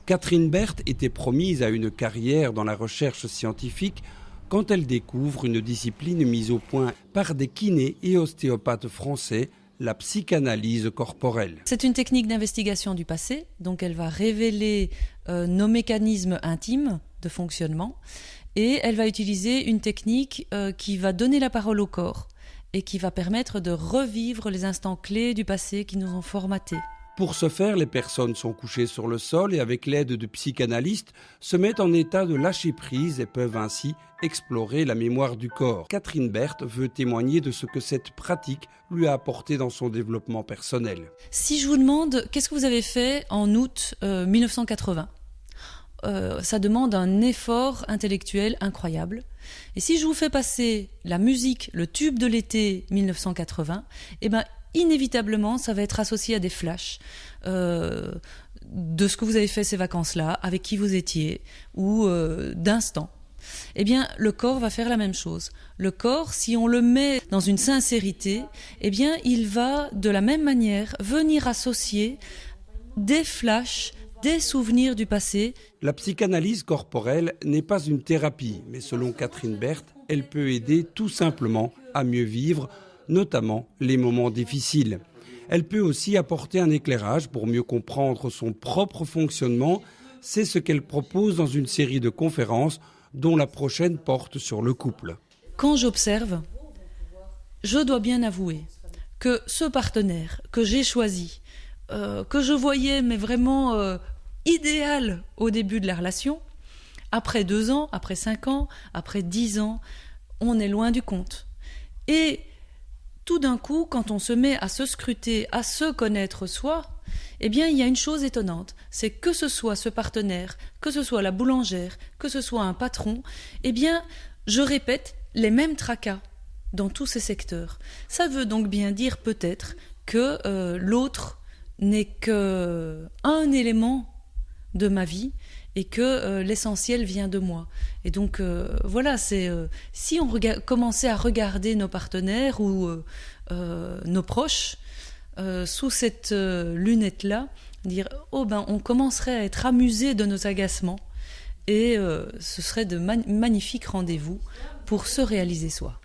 Catherine Berthe était promise à une carrière dans la recherche scientifique quand elle découvre une discipline mise au point par des kinés et ostéopathes français, la psychanalyse corporelle. C'est une technique d'investigation du passé, donc elle va révéler nos mécanismes intimes de fonctionnement et elle va utiliser une technique qui va donner la parole au corps et qui va permettre de revivre les instants clés du passé qui nous ont formatés. Pour ce faire, les personnes sont couchées sur le sol et avec l'aide de psychanalystes se mettent en état de lâcher prise et peuvent ainsi explorer la mémoire du corps. Catherine Berthe veut témoigner de ce que cette pratique lui a apporté dans son développement personnel. Si je vous demande qu'est-ce que vous avez fait en août 1980, ça demande un effort intellectuel incroyable. Et si je vous fais passer la musique, le tube de l'été 1980, inévitablement, ça va être associé à des flashs de ce que vous avez fait ces vacances-là, avec qui vous étiez, ou d'instants. Eh bien, le corps va faire la même chose. Le corps, si on le met dans une sincérité, eh bien, il va, de la même manière, venir associer des flashs, des souvenirs du passé. La psychanalyse corporelle n'est pas une thérapie, mais selon Catherine Berthe, elle peut aider tout simplement à mieux vivre, notamment les moments difficiles. Elle peut aussi apporter un éclairage pour mieux comprendre son propre fonctionnement. C'est ce qu'elle propose dans une série de conférences dont la prochaine porte sur le couple. Quand j'observe, je dois bien avouer que ce partenaire que j'ai choisi, que je voyais mais vraiment idéal au début de la relation, après 2 ans, après 5 ans, après 10 ans, on est loin du compte. Et tout d'un coup, quand on se met à se scruter, à se connaître soi, eh bien, il y a une chose étonnante, c'est que ce soit ce partenaire, que ce soit la boulangère, que ce soit un patron, eh bien, je répète les mêmes tracas dans tous ces secteurs. Ça veut donc bien dire peut-être que l'autre n'est qu'un élément de ma vie et que l'essentiel vient de moi. Et donc voilà, si on commençait à regarder nos partenaires ou nos proches sous cette lunette-là, dire on commencerait à être amusé de nos agacements et ce serait de magnifiques rendez-vous pour se réaliser soi.